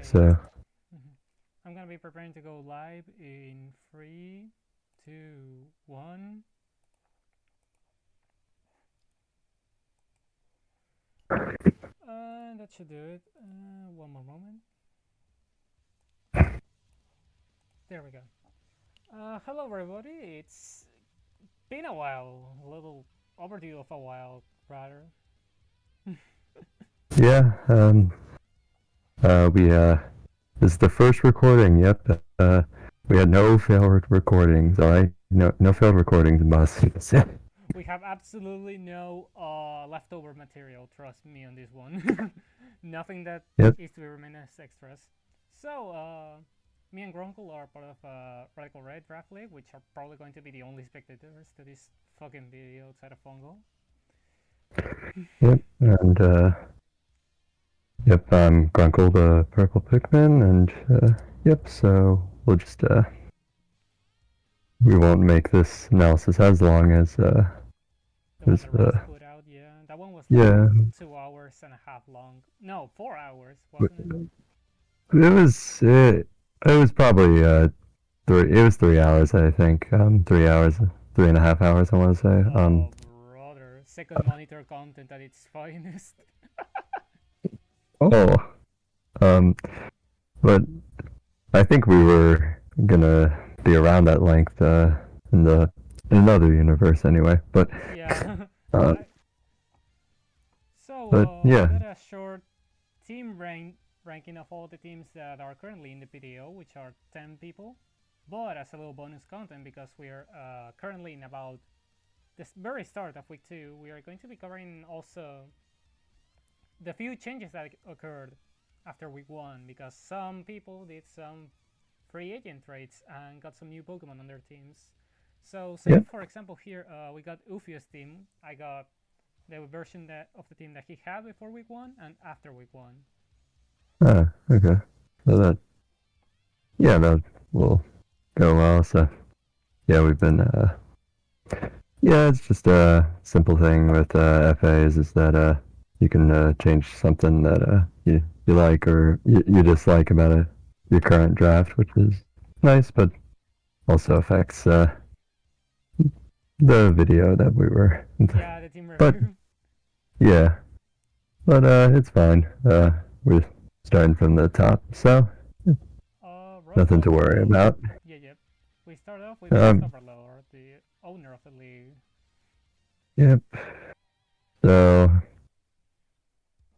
So I'm gonna be preparing to go live in 3, 2, 1. That should do it. One more moment. There we go. Hello, everybody. It's been a while, a little overdue of a while, rather. yeah, we this is the first recording. Yep. We had no failed recordings. All right, no failed recordings, boss. We have absolutely no leftover material. Trust me on this one. Nothing that Yep. is to be remain as extras. So, me and Grunkle are part of Radical Red Draft League, which are probably going to be the only spectators to this fucking video outside of Fungo. Yep. And yep, I'm Grunkle the Purple Pikmin, and yep. So we'll just we won't make this analysis as long as The one as that Russ put out, yeah. That one was like yeah. 2 hours and a half long. No, 4 hours, wasn't it? It was it was probably it was 3 hours, I think. 3 hours, 3.5 hours, I want to say. Oh, brother. Second monitor content at its finest. Oh, um, but I think we were gonna be around that length in the in another universe anyway. Yeah. Uh, I, so, but I yeah, got a short team ranking of all the teams that are currently in the PDO, which are 10 people. But as a little bonus content, because we are currently in about the very start of week 2, we are going to be covering also the few changes that occurred after week 1, because some people did some free agent trades and got some new Pokemon on their teams. So, say yeah. for example here, we got Ufio's team. I got the version of the team that he had before week 1 and after week 1. Okay. So that will go well. So yeah, we've been yeah, it's just a simple thing with FAs is that you can change something that you like or you dislike about your current draft, which is nice, but also affects the video that we were. Yeah, the team But review. yeah, but it's fine. We're starting from the top, so nothing to worry Roughly, about. yeah, yep. We start off with Rust Um, Overlord, the owner of the league. yep. So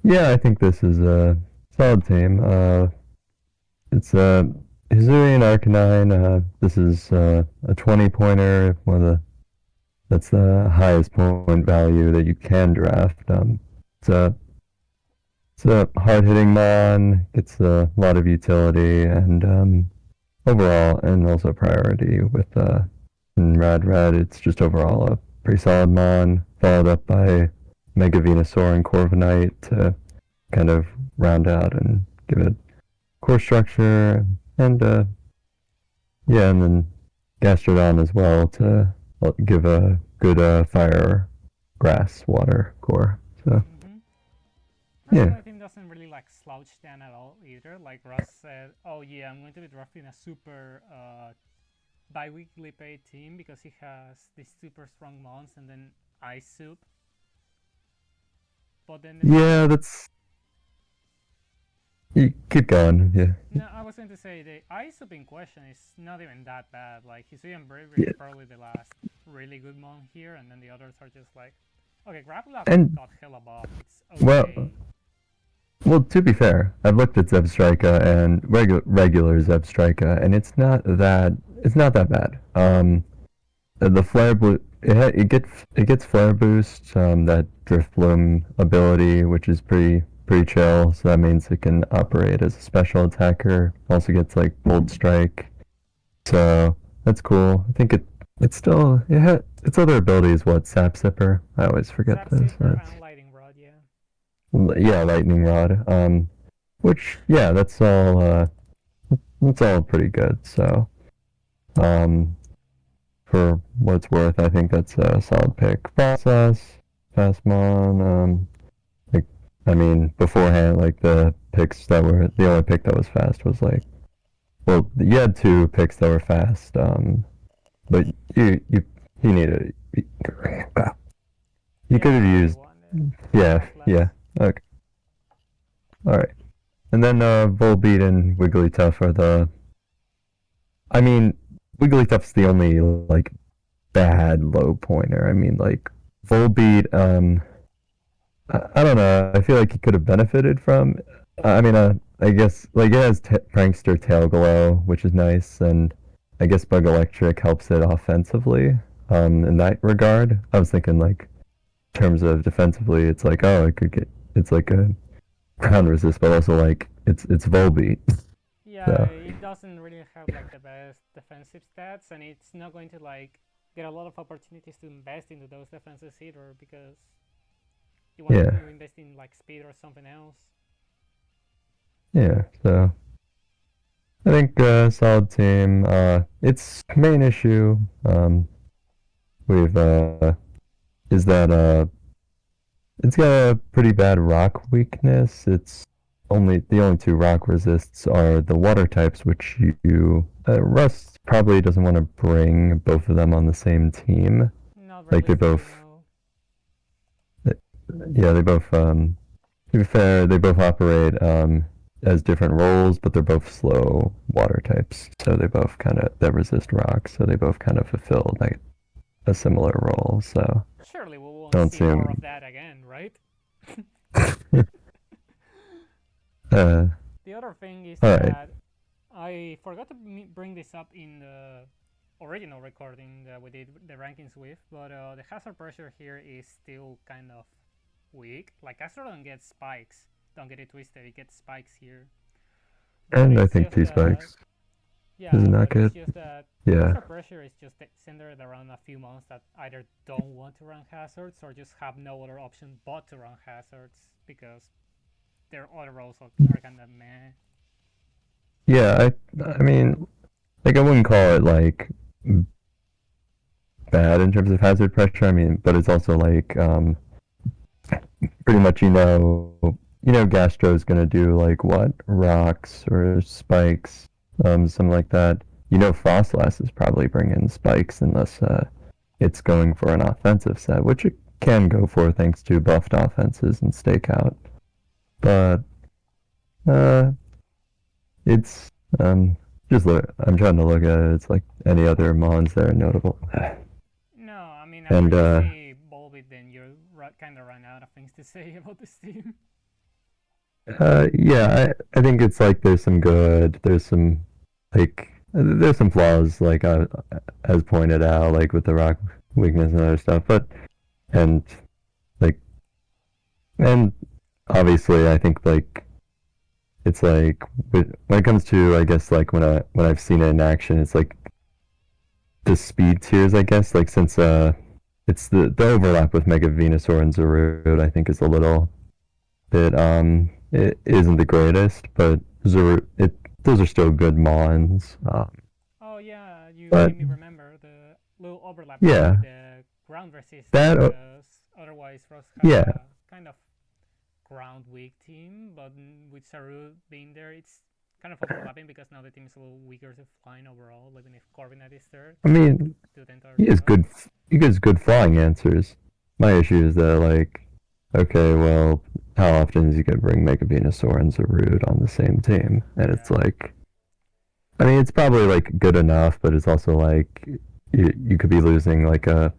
yeah, I think this is a solid team. It's Hisuian Arcanine. This is a 20 pointer. That's the highest point value that you can draft. It's a it's a hard hitting mon. Gets a lot of utility and overall, and also priority with in Red. It's just overall a pretty solid mon. Followed up by Mega Venusaur and Corviknight to kind of round out and give it core structure and yeah, and then Gastrodon as well to give a good fire, grass, water core. So Mm-hmm. yeah, Personally, the team doesn't really like slouch down at all either. Like Russ said, oh yeah, I'm going to be drafting a super bi-weekly paid team because he has these super strong mons and then Ice Soup. But then the thing yeah, that's you keep going. Yeah, no, I was going to say the Ice Soup in question is not even that bad. Like Hisuian Bravery is yeah, probably the last really good mon here, and then the others are just like, okay, Grapplock and got hella buff. It's well, okay. well, to be fair, I've looked at Zebstrika and regular Zebstrika, and it's not that bad. The flare blue it gets flare boost, that drift bloom ability, which is pretty chill. So that means it can operate as a special attacker. Also gets like bolt strike, so that's cool. I think it's still its other ability is what sap sipper. I always forget Zap those. Zipper and Lighting Rod, yeah. Yeah, lightning rod. Which yeah, that's all pretty good. So um, for what it's worth, I think that's a solid pick. Process, Fastmon, like I mean, beforehand, like the only pick that was fast was like, well, you had two picks that were fast, but you needed, you could Yeah, have I used, wanted yeah, Atlas. yeah, okay, all right. And then Volbeat and Wigglytuff are I mean, Wigglytuff's the only like bad low pointer. I mean, like Volbeat, I don't know. I feel like he could have benefited from. I mean, I guess like it has Prankster Tail Glow, which is nice, and I guess Bug Electric helps it offensively. In that regard, I was thinking like in terms of defensively, it's like oh, it's like a ground resist, but also like it's Volbeat. Yeah, So it doesn't really have like the best defensive stats, and it's not going to like get a lot of opportunities to invest into those defenses either because you want yeah, to invest in like speed or something else. yeah. So I think solid team. Its main issue we've is that it's got a pretty bad rock weakness. The only two rock resists are the water types, which Rust probably doesn't want to bring both of them on the same team. Not Like they realistically, both, no. yeah, they both. To be fair, they both operate as different roles, but they're both slow water types. So they both kind of that resist rocks. So they both kind of fulfill like a similar role. So Surely we won't don't see more of seem. that again, right? uh, The other thing is all right. that I forgot to bring this up in the original recording that we did the rankings with, but the hazard pressure here is still kind of weak. Like Astrodon gets spikes. Don't get it twisted, it gets spikes here. But And I it's think just T that, spikes is yeah, not but it's good. just that Yeah. hazard pressure is just centered around a few months that either don't want to run hazards or just have no other option but to run hazards because their other roles are kind of meh. Yeah, I mean, like I wouldn't call it like bad in terms of hazard pressure. I mean, but it's also like pretty much Gastro's gonna do like what rocks or spikes, something like that. Frostlass is probably bringing spikes unless it's going for an offensive set, which it can go for thanks to buffed offenses and stakeout. But uh, it's I'm trying to look at it. It's like any other mons that are notable. No, I mean, after And you see Volbeat, then you kind of run out of things to say about this team. yeah, I think it's like there's some flaws like as pointed out like with the rock weakness and other stuff, but and like and obviously I think like it's like when it comes to I guess like when I've seen it in action, it's like the speed tiers I guess like since it's the overlap with Mega Venusaur and Zarude I think is a little bit it isn't the greatest, but those are still good mons. Oh yeah, you But made me remember the little overlap there yeah, with the ground resist that because otherwise Frost has yeah, a kind of ground weak team, but with Saru being there, it's kind of overlapping because now the team is a little weaker to flying overall, even if Corviknight is there I to mean do the entire he has job. good flying answers. My issue is that like okay, well, how often is he gonna bring Mega Venusaur and Zarude on the same team? And it's Yeah. like I mean it's probably like good enough, but it's also like you could be losing like a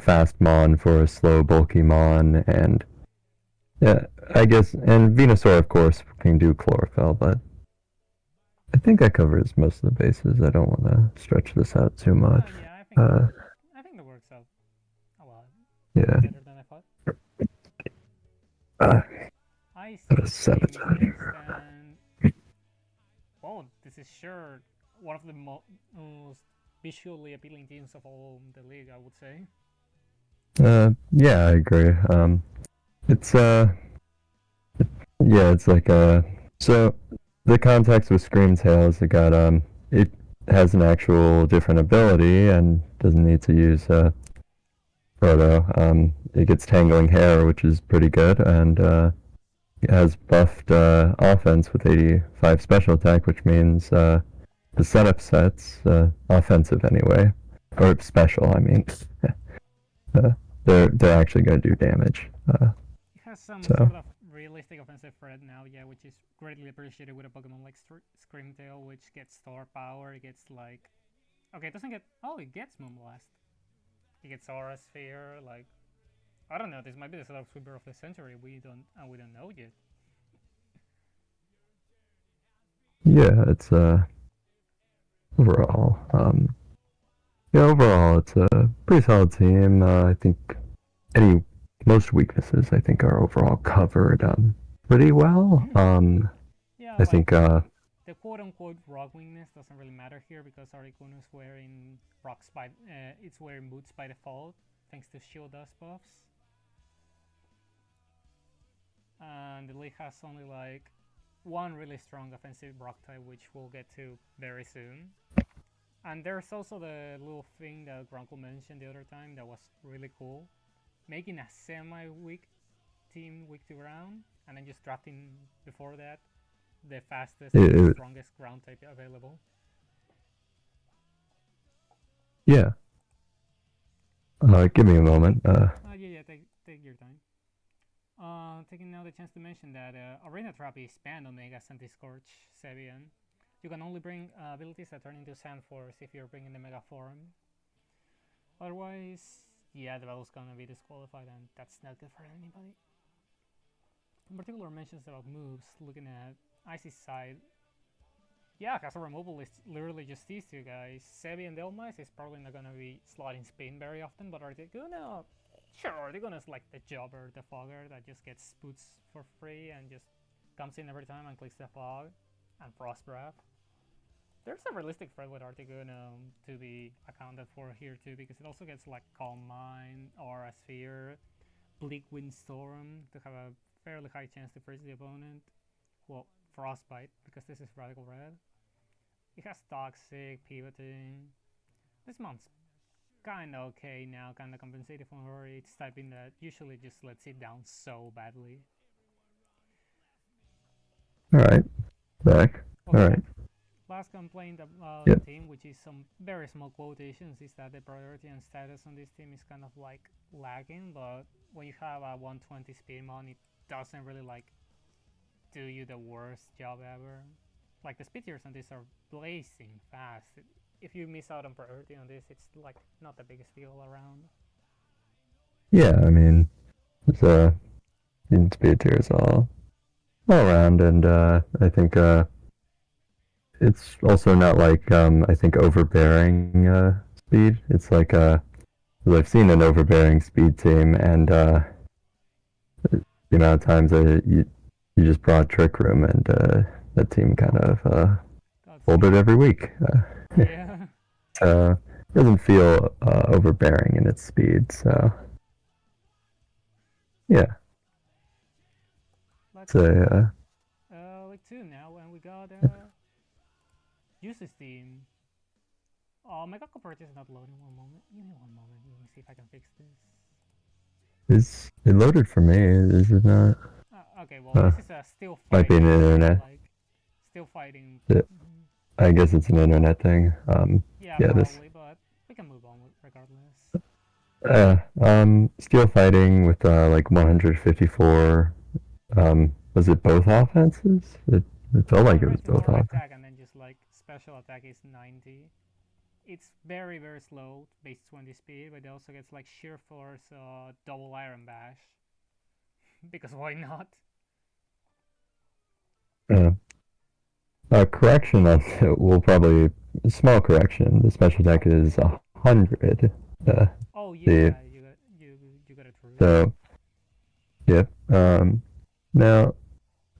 fast mon for a slow bulky mon and yeah, I guess, and Venusaur, of course, can do chlorophyll, but I think that covers most of the bases. I don't want to stretch this out too much. Yeah, Uh, I think that works out a lot yeah. better than I thought. Uh, I got a see teams next, sabotage. and well, this is sure one of the most visually appealing teams of all the league, I would say. Yeah, I agree. It's yeah, it's like so the context with Scream Tails, it has an actual different ability and doesn't need to use Proto. It gets Tangling Hair, which is pretty good, and has buffed offense with 85 special attack, which means the setup sets, offensive anyway, or special, I mean, uh, they're actually going to do damage. It has some So sort of realistic offensive threat now, yeah, which is greatly appreciated with a Pokemon like Screamtail, which gets star power, it gets like... Okay, it doesn't get... Oh, it gets Moonblast. It gets Aura Sphere, like... I don't know, this might be the Setup Sweeper of the century, we don't know yet. yeah, it's overall, yeah, overall it's a pretty solid team. I think most weaknesses I think are overall covered pretty well. Yeah, I like think the quote-unquote rock weakness doesn't really matter here because Articuno is wearing rocks by it's wearing boots by default thanks to shield dust buffs, and the league has only like one really strong offensive rock type, which we'll get to very soon. And there's also the little thing that Grunkle mentioned the other time that was really cool, making a semi-weak team week to round, and then just drafting before that the fastest and strongest ground type available. Yeah. Give me a moment. Yeah, take your time. Taking now the chance to mention that Arena Trap is banned on Mega Anti-Scorch Sevian. You can only bring abilities that turn into Sand Force if you're bringing the Mega form. Otherwise, yeah, the battle's gonna be disqualified, and that's not good for anybody. In particular, mentions about moves, looking at Icy's side. Yeah, Castle Removal is literally just these two guys. Sebi and Delmice is probably not gonna be slotting spin very often, but are they gonna... Sure, they're gonna select the Jobber, the Fogger, that just gets boots for free and just comes in every time and clicks the Fog, and Frost Breath. There's a realistic threat with Articuno to be accounted for here too, because it also gets like Calm Mind, Aura Sphere, Bleak Windstorm to have a fairly high chance to freeze the opponent. Well, Frostbite, because this is Radical Red. It has Toxic, Pivoting. This month's kinda okay now, kinda compensated for its typing that usually just lets it down so badly. Alright. Back. Okay. Alright. Last complaint about Yep. the team, which is some very small quotations, is that the priority and status on this team is kind of like lagging, but when you have a 120 Speedmon, it doesn't really like do you the worst job ever. Like the speed tiers on this are blazing fast. If you miss out on priority on this, it's like not the biggest deal around. Yeah, I mean, it's speed tiers all around, and I think it's also not like I think overbearing speed. It's like I've seen an overbearing speed team, and the amount of times you just brought Trick Room, and that team kind of folded every week. Yeah. So it doesn't feel overbearing in its speed. So yeah, Let's so like two now, and we got Uses team. Oh, Mega Cooperative is not loading. One moment. Give me one moment. Let me see if I can fix this. it loaded for me? Is it not? Okay, well, this is still fighting. Might be an internet. Like, still fighting. Yeah. I guess it's an internet thing. Yeah, yeah, probably, but we can move on regardless. Still fighting with like 154. Was it both offenses? It felt like it was both offenses. Attack and then just like special attack is 90. It's very slow, base 20 speed, but it also gets like sheer force, double iron bash. Because why not? Correction on will probably small correction. The special attack is 100. Oh yeah, you got it true. So, yep. Now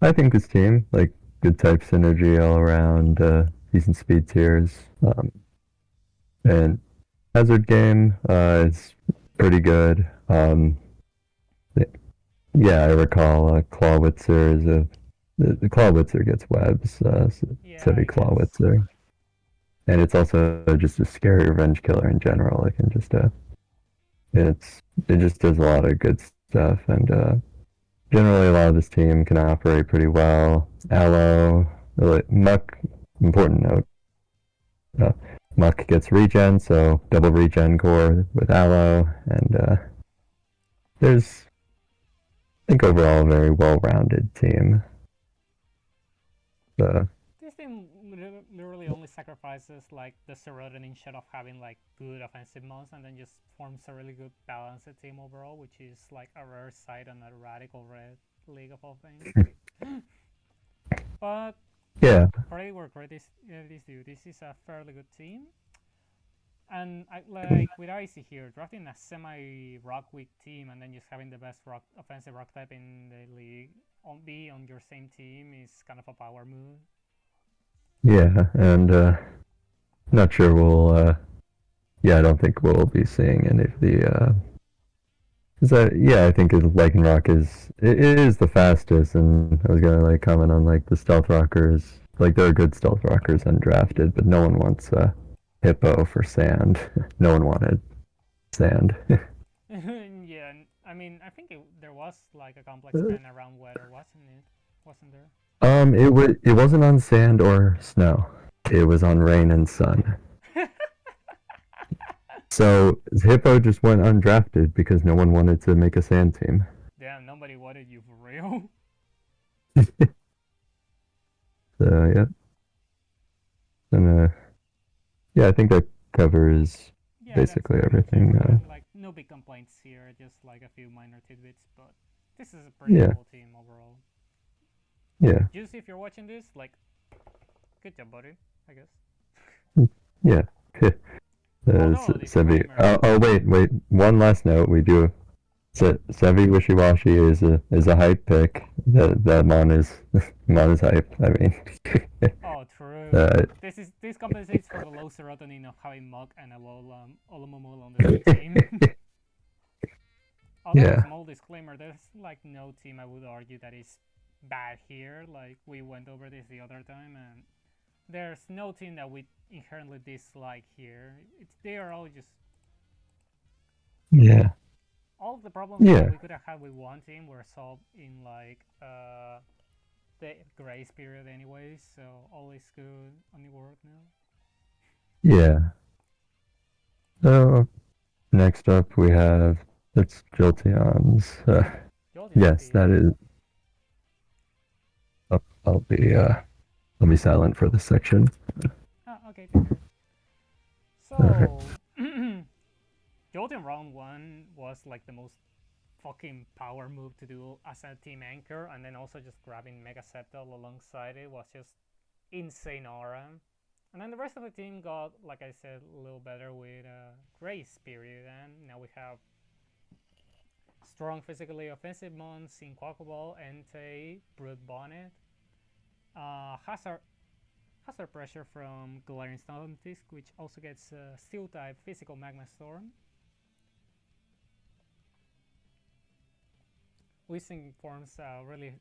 I think this team like good type synergy all around, decent speed tiers, and hazard game is pretty good. Yeah, I recall Clawitzer is the Clawitzer gets webs, so heavy Clawitzer. And it's also just a scary revenge killer in general. It can just it just does a lot of good stuff, and generally a lot of this team can operate pretty well. Aloe, Muck, important note. Uh, Muck gets regen, so double regen core with Aloe, and there's, I think, overall a very well-rounded team. This team literally only sacrifices like the Serotonin instead of having like good offensive modes, and then just forms a really good balanced team overall, which is like a rare sight on a radical red league of all things. But yeah, credit where credit is due. This is a fairly good team. And like with Icy here, drafting a semi-rock weak team and then just having the best rock offensive rock type in the league be on your same team is kind of a power move. yeah, and not sure we'll. Yeah, I don't think we'll be seeing any of the. Yeah, I think Lycanroc is the fastest, and I was gonna like comment on like the stealth rockers. Like there are good stealth rockers undrafted, but no one wants Hippo for sand. No one wanted sand. Yeah, I mean, I think there was like a complex pen around weather, wasn't it? Wasn't there? It wasn't on sand or snow. It was on rain and sun. So Hippo just went undrafted because no one wanted to make a sand team. Damn, nobody wanted you for real. So yeah, and yeah, I think that covers Yeah, that's basically pretty much everything. everything. Like, no big complaints here, just like a few minor tidbits, but this is a pretty Yeah, cool team overall. yeah, Juicy, if you're watching this, like, good job, buddy, I guess. yeah. Although, Sevi. disclaimer. Oh, wait. One last note. We do. Sevi Wishy-Washy is a hype pick. That Mon is Mon is hype. I mean, Oh, true. uh, This compensates for the low serotonin of having Mug and a Olomomol on the same team. Although, yeah, small disclaimer, there's like no team I would argue that is bad here. Like, we went over this the other time, and there's no team that we inherently dislike here. They are all just yeah, all of the problems that yeah, we could have had with one team were solved in like the grace period anyways, so all is good on the world now. yeah. So next up we have it's Jolteon's. Jolteon's Yes, here. that is. I'll be silent for this section. Ah, okay, take care. Alright. So, Jolteon round 1 was like the most fucking power move to do as a team anchor, and then also just grabbing Mega Septal alongside it was just insane aura. And then the rest of the team got, like I said, a little better with Grace period, and now we have strong physically offensive mons in Quackball, Entei, Brood Bonnet, Hazard Pressure from Galarian Stunfisk, which also gets Steel type Physical Magma Storm. Weezing forms really.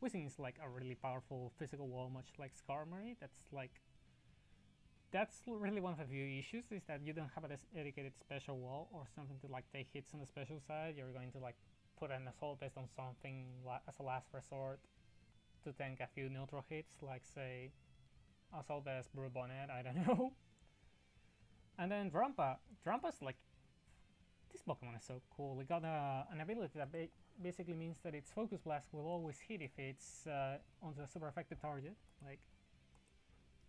Weezing is like a really powerful physical wall, much like Skarmory. That's really one of the few issues, is that you don't have a dedicated special wall or something to like take hits on the special side. You're going to like put an assault based on something as a last resort to tank a few neutral hits, like say assault as Brew Bonnet, I don't know. And then Drampa's like, this Pokemon is so cool. It got an ability that basically means that its Focus Blast will always hit if it's onto a super effective target. Like,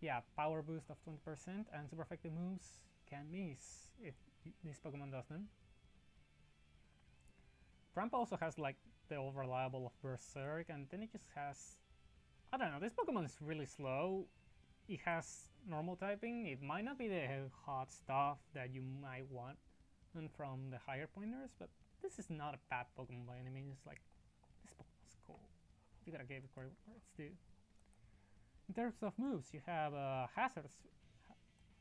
yeah, power boost of 20%, and super effective moves can miss if this Pokemon does them. Drampa also has like the over-reliable of Berserk, and then it just has, I don't know, this Pokemon is really slow. It has normal typing. It might not be the hot stuff that you might want from the higher pointers, but this is not a bad Pokemon by any means. Like, this Pokemon's cool. You gotta give it credit where it's due. In terms of moves, you have hazards,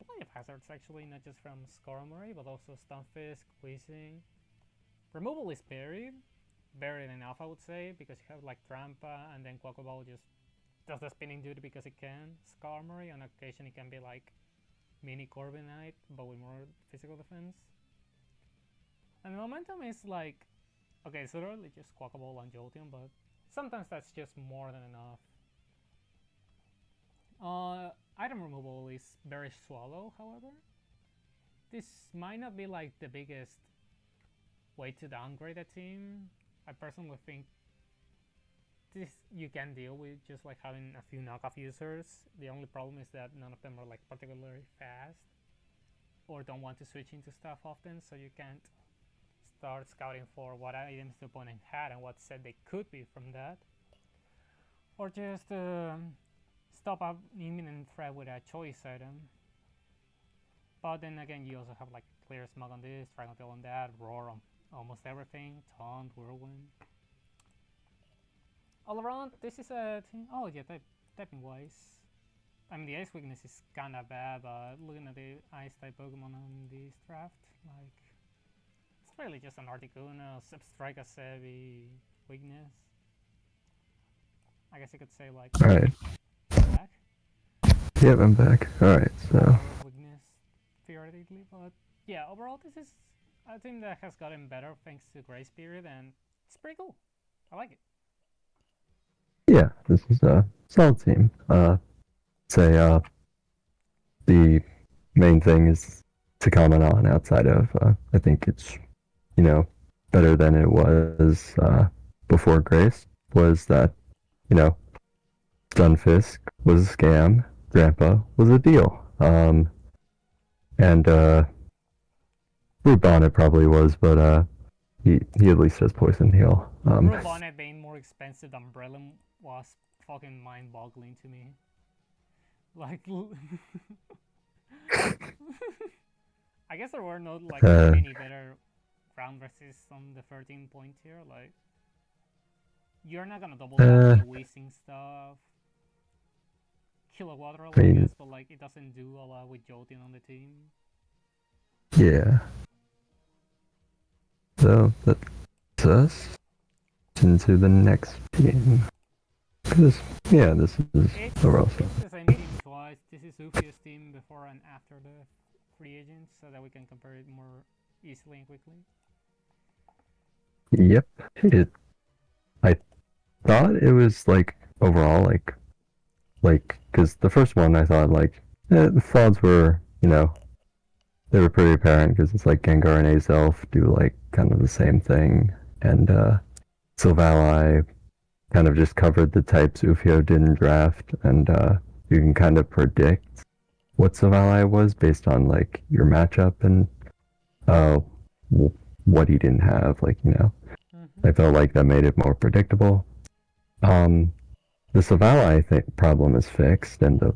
plenty of hazards actually, not just from Skarmory, but also Stunfisk, Weezing. Removal is buried enough, I would say, because you have like Trampa, and then Quackball just does the spinning duty because it can. Skarmory, on occasion, it can be like mini Corviknight, but with more physical defense. And the momentum is like Okay, so literally just Quackable and Jolteon, but sometimes that's just more than enough. Item removal is very swallow, however. This might not be like the biggest way to downgrade a team. I personally think this you can deal with just like having a few knockoff users. The only problem is that none of them are like particularly fast or don't want to switch into stuff often, so you can't start scouting for what items the opponent had and what set they could be from that. Or just stop an imminent threat with a choice item. But then again, you also have like Clear Smog on this, Dragon Tail on that, Roar on almost everything, Taunt, Whirlwind. All around, this is a thing. Oh yeah, typing wise. I mean, the ice weakness is kinda bad, but looking at the ice type Pokemon on this draft, like, it's really just an Articuno, Substrike as heavy weakness. I guess you could say, like, Alright. back. Yep, I'm back. Alright, so. Weakness, theoretically, but yeah, overall, this is a team that has gotten better thanks to Grace Period, and it's pretty cool. I like it. Yeah, this is a solid team. Say, the main thing is to comment on outside of, I think it's, better than it was before Grace, was that, Stunfisk was a scam, Grandpa was a deal. And Blue Bonnet probably was, but he at least has Poison Heal. Blue Bonnet being more expensive than Breloom was fucking mind-boggling to me. Like, I guess there were not like many better ground resists on the 13-point tier. Like, you're not gonna double down the Weezing stuff. Kilowatt, I guess, but like it doesn't do a lot with Jolteon on the team. Yeah. So that's us into the next team. Because yeah, this is overall stuff. It's the same team twice. This is Ufia's team before and after the free agents, so that we can compare it more easily and quickly. Yep. I thought it was like overall like because the first one I thought like the flaws were they were pretty apparent because it's like Gengar and Azelf do like kind of the same thing, and Silvally kind of just covered the types Ufio didn't draft, and you can kind of predict what Silvally was based on like your matchup and what he didn't have, I felt like that made it more predictable. The Silvally problem is fixed, and the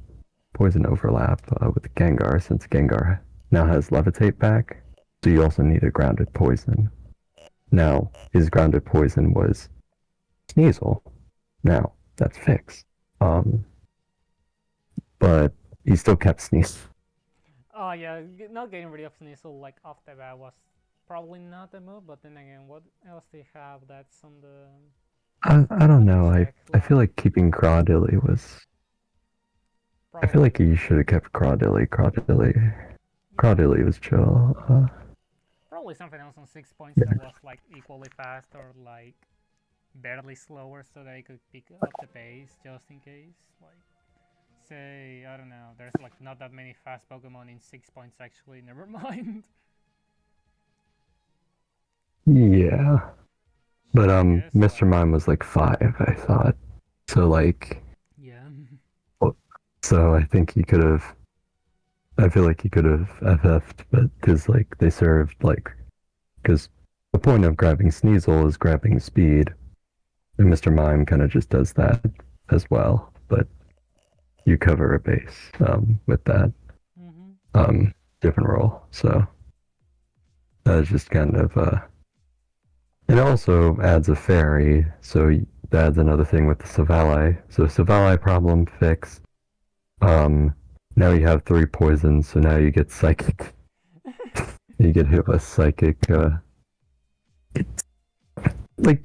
poison overlap with Gengar, since Gengar now has Levitate back, so you also need a grounded poison. Now, his grounded poison was Sneasel. Now, that's fixed. But he still kept Sneasel. Oh yeah, not getting rid of Sneasel like off the bat was probably not the move, but then again, what else they have that's on the... I don't know, I feel like keeping Crawdilly was... Probably. I feel like you should have kept Crawdilly. Crawdilly was chill. Probably something else on 6 points that was like equally fast or like barely slower, so they could pick up the pace just in case. Like, say, I don't know, there's like not that many fast Pokemon in 6 points actually, never mind. Yeah. But Mr. Mime was like 5, I thought. So like... Yeah. So I think he could have... I feel like he could have FF'd, but because like they served like... Because the point of grabbing Sneasel is grabbing speed. And Mr. Mime kind of just does that as well. But you cover a base with that different role. So that's just kind of... It also adds a fairy, so that adds another thing with the Silvally. So Silvally problem fixed. Now you have 3 poisons, so now you get Psychic. You get hit with Psychic. It's, like,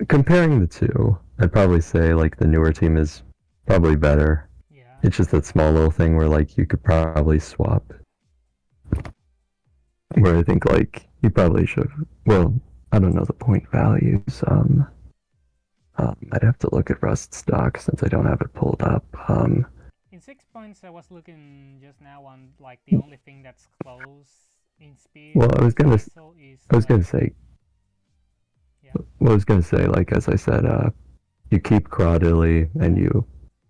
comparing the two, I'd probably say, like, the newer team is probably better. Yeah. It's just that small little thing where, like, you could probably swap. Where I think, like, you probably should... Well... I don't know the point values. I'd have to look at Rust stock since I don't have it pulled up. In 6 points, I was looking just now on like the only thing that's close in speed Well, with Sneasel is I was gonna say, yeah. well, I was gonna say, like as I said, you keep Crawdilly and you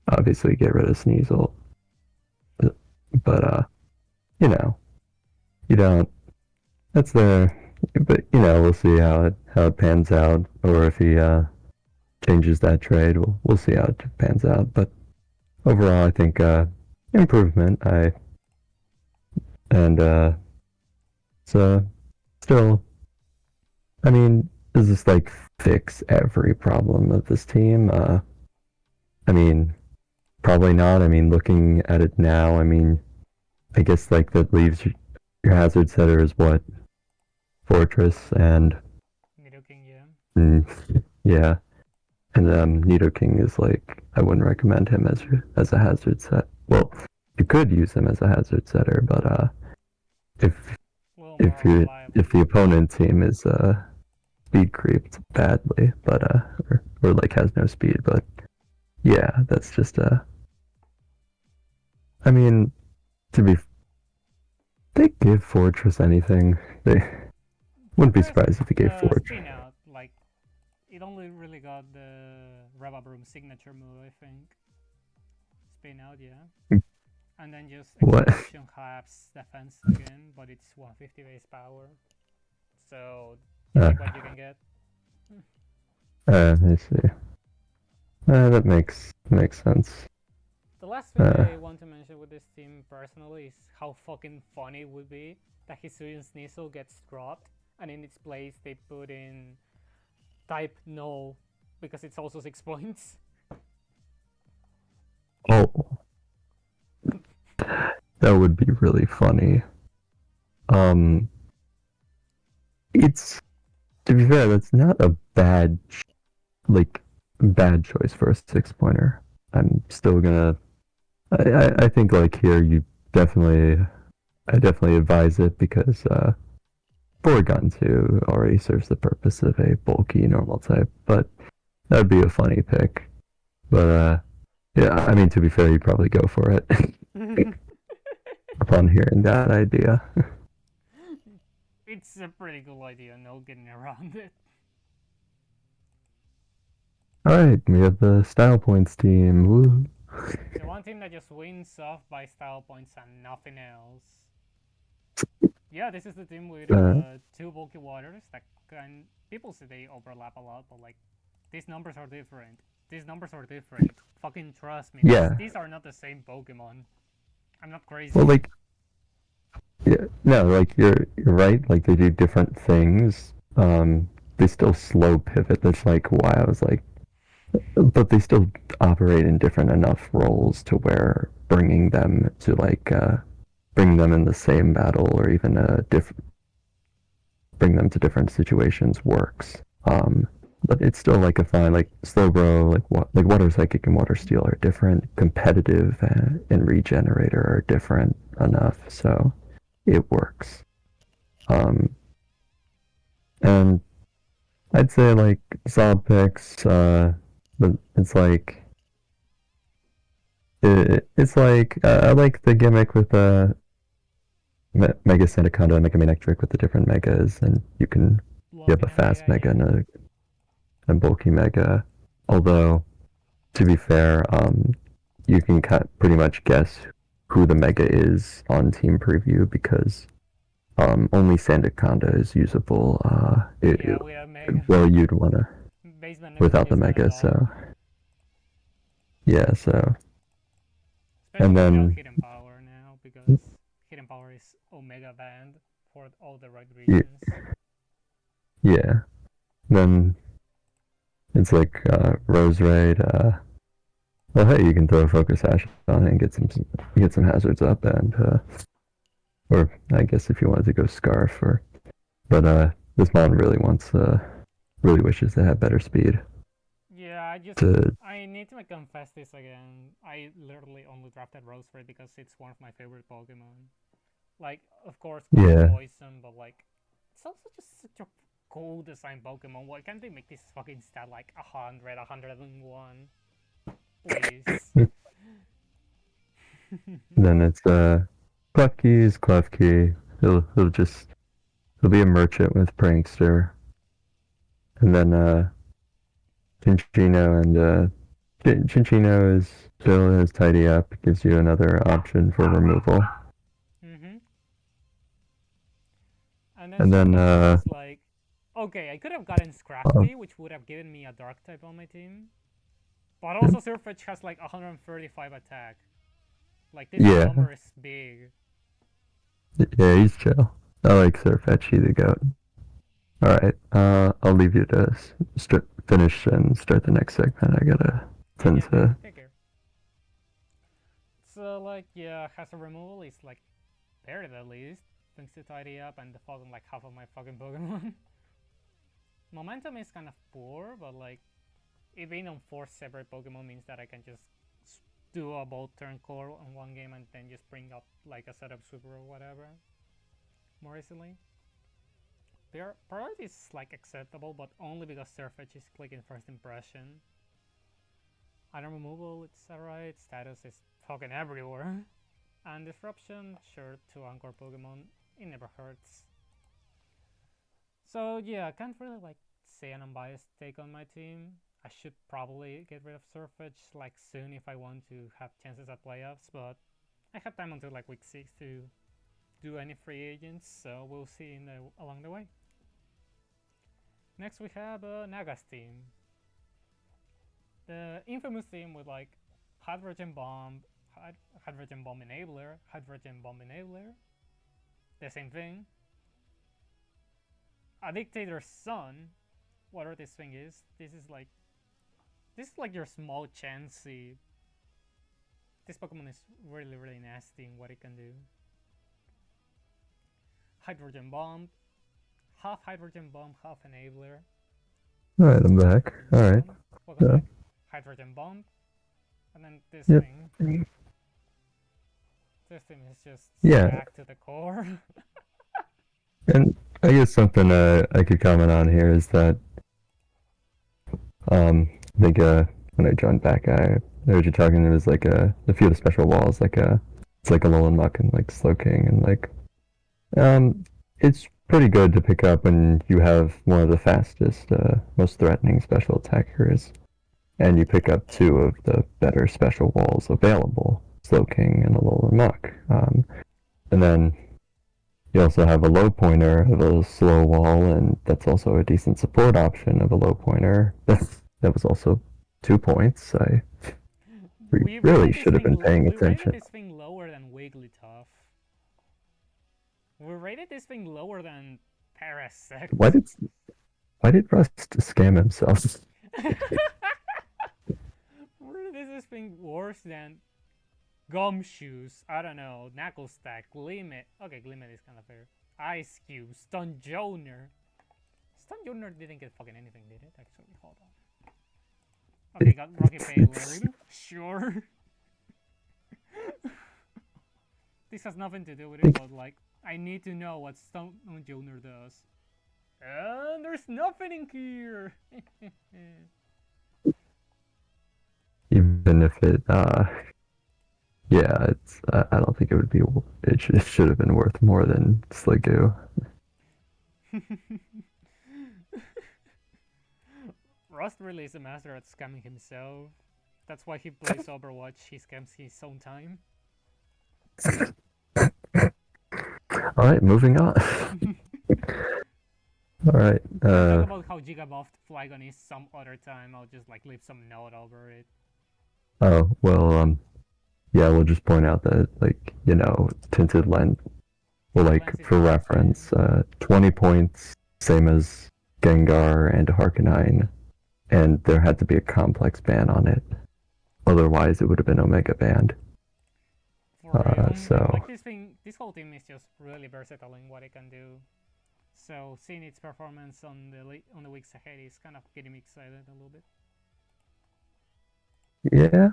obviously get rid of Sneasel, but you know, you don't. That's there, but we'll see how it pans out, or if he changes that trade, we'll see how it pans out. But overall, I think improvement. And so still, I mean, does this like fix every problem of this team? I mean, probably not. I mean, looking at it now, I mean, I guess like that leaves your hazard setter is what Fortress and Nidoking, yeah. yeah, and Nidoking is like I wouldn't recommend him as a hazard set. Well, you could use him as a hazard setter, but if A little if more you reliable. if the opponent team is speed creeped badly, but or like has no speed, but yeah, that's just I mean, to be they give Fortress anything. They wouldn't be Fortress, surprised if they gave Fortress. spin out, like it only really got the Rababroom signature move, I think. Spin out, yeah. And then just What? explosion halves defense again, but it's 150 base power. So you Uh, take what you can get. I see. That makes sense. The last thing Uh, I want to mention with this team personally is how fucking funny it would be that Hisuian Sneasel gets dropped and in its place they put in type null because it's also 6 points. oh, that would be really funny. Um, it's to be fair, that's not a bad choice for a 6 pointer. I'm still gonna. I think like here you definitely I definitely advise it because Porygon 2 already serves the purpose of a bulky normal type, but that would be a funny pick. But yeah, I mean to be fair, you'd probably go for it upon hearing that idea. It's a pretty cool idea, no getting around it. Alright, we have the style points team. Woo. The one team that just wins off by style points and nothing else. Yeah, this is the team with Uh, two bulky waters that can. People say they overlap a lot, but like these numbers are different. These numbers are different. Fucking trust me. yeah. These are not the same Pokemon. I'm not Well, crazy. like, yeah, no, like you're right. Like they do different things. They still slow pivot. That's like why I was like, but they still operate in different enough roles to where bring them in the same battle or even bring them to different situations works. But it's still like a fine like Slowbro, like Water Psychic and Water Steel are different. Competitive and Regenerator are different enough, so it works. Um, and I'd say like solid picks. But it's like it's like I like the gimmick with Mega Sandaconda and Mega Manectric with the different megas, and you have Blocking a a mega, fast mega yeah. and a bulky mega. Although to be fair, you can pretty much guess who the mega is on Team Preview because only Sandaconda is usable. Yeah, we have mega. Well, you'd wanna Basement without energy the is not mega, enough. so yeah, so and Especially without then hidden power now, because hidden power is omega banned for all the right reasons. yeah, then it's like Rose Raid. Well, hey, you can throw a Focus Sash on it and get some hazards up, and or I guess if you wanted to go Scarf, or but this mon really wishes they had better speed. Yeah, To I need to confess this again. I literally only drafted Roseray because it's one of my favorite Pokemon. Like, of course, Quick yeah, Poison, but like, it's also just such a cool design Pokemon. Why can't they make this fucking stat like 100, 101? Please. Then it's Klefki's Klefki. He'll be a merchant with Prankster. And then Chinchino and Chinchino is still his Tidy Up, gives you another option for removal. Mm-hmm. And then And then Surfetch is like, okay, I could have gotten Scrafty, which would have given me a Dark type on my team. But also Surfetch has like 135 attack. Like this yeah, number is big. yeah, he's chill. I like Surfetch, he's the goat. Alright, I'll leave you to finish and start the next segment. I gotta tend Yeah, to... take care. So like, yeah, has a removal is like paired at least. Thanks to Tidy Up and the fucking like half of my fucking Pokemon. Momentum is kind of poor, but like, it being on 4 separate Pokemon means that I can just do a bolt turn core on one game and then just bring up like a setup super or whatever more easily. Their priority is like acceptable, but only because Surfetch is clicking first impression. Item removal, it's alright. Status is fucking everywhere. And disruption, sure, to anchor Pokemon, it never hurts. So yeah, I can't really like say an unbiased take on my team. I should probably get rid of Surfetch like soon if I want to have chances at playoffs, but I have time until like week 6 to do any free agents, so we'll see along the way. Next we have Naga's team. The infamous team with like Hydrogen Bomb, Hydrogen Bomb Enabler, Hydrogen Bomb Enabler, the same thing. A Dictator's Son, whatever this thing is, this is like your small Chansey. This Pokemon is really, really nasty in what it can do. Hydrogen Bomb, half Hydrogen Bomb, half Enabler. Alright, I'm back. Alright. Welcome back. Hydrogen Bomb. And then this thing. This thing is just stacked to the core. And I guess something I could comment on here is that I think when I joined back, I heard you talking. There was like a few of the special walls, it's like a Alolan Muck and like Slowking, and like it's pretty good to pick up when you have one of the fastest, most threatening special attackers, and you pick up 2 of the better special walls available, Slowking and Alolan Muck, and then you also have a low pointer of a slow wall, and that's also a decent support option of a low pointer. That was also 2 points. I really should have been paying attention. We rated this thing lower than Wigglytuff. We rated this thing lower than Parasect. Why did Rust scam himself? We rated this thing worse than Gumshoes, I don't know, Knuckle Stack, Glimmet. Okay, Glimmet is kind of fair. Ice Cube, Stunjoner. Stunjoner didn't get fucking anything, did it? Actually, hold on. Okay, got Rocky Payload. Sure. This has nothing to do with it, but like, I need to know what Stunjoner does. And there's nothing in here. Even if it, yeah, it's. I don't think it would be. It should have been worth more than Sliggoo. Rust really is a master at scamming himself. That's why he plays Overwatch. He scams his own time. Alright, moving on. Alright. Talk about how Gigabuffed Flygon is some other time. I'll just like leave some note over it. Oh, well, yeah, we'll just point out that, like, you know, Tinted Lens, well, like, for reference, 20 points, same as Gengar and Harkonine, and there had to be a complex ban on it. Otherwise, it would have been Omega banned. So like this whole team is just really versatile in what it can do. So seeing its performance on the weeks ahead is kind of getting me excited a little bit. Yeah.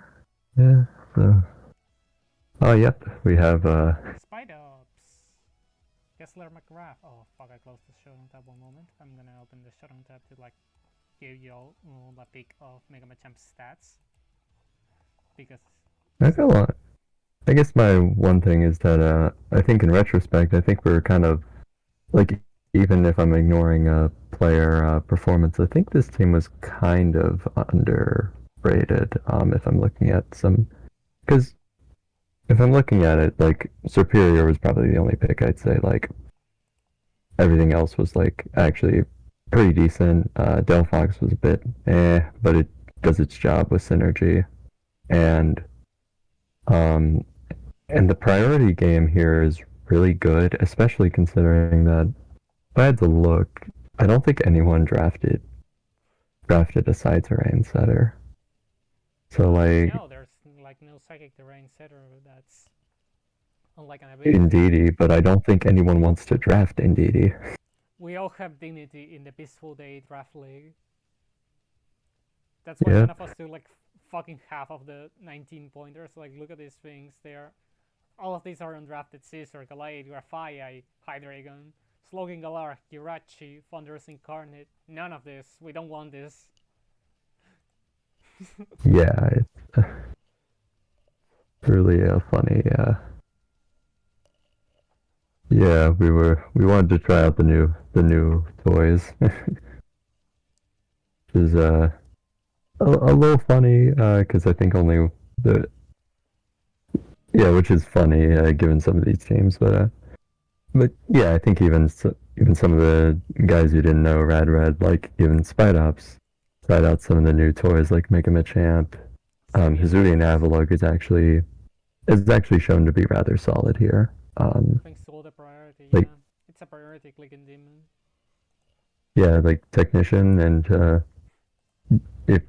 So. Oh, yep. We have Spidops. Kessler McGrath. Oh fuck! I closed the showdown tab. One moment. I'm gonna open the showdown tab to like give you all a peek of Mega Machamp's stats because I feel like, I guess my one thing is that I think in retrospect, I think we're kind of like, even if I'm ignoring player performance, I think this team was kind of underrated. If I'm looking at some, because if I'm looking at it, like Superior was probably the only pick I'd say. Like everything else was like actually pretty decent. Delphox was a bit but it does its job with synergy, and um, and the priority game here is really good, especially considering that if I had to look, I don't think anyone drafted a side terrain setter. So like no, there's like no psychic terrain setter that's unlike an ability. Indeedy, but I don't think anyone wants to draft Indeedy. We all have dignity in the Peaceful Day draft league. That's why none Yep. of us do like fucking half of the 19 pointers. Like, look at these things. They're all of these are undrafted. Caesar, Gallade, Grafai, Hydreigon, Slogan Galar, Kirachi, Thunderous Incarnate. None of this. We don't want this. Yeah, it's really funny. Yeah, we wanted to try out the new toys. Which is a little funny because I think only the yeah, which is funny given some of these teams, but yeah, I think even some of the guys you didn't know, Rad Red, like even Spite Ops, tried out some of the new toys like Mega Machamp. Hizuri and Avalog is actually shown to be rather solid here. Thanks to all the priority, Like yeah. It's a priority clicking demon. yeah, like Technician, and if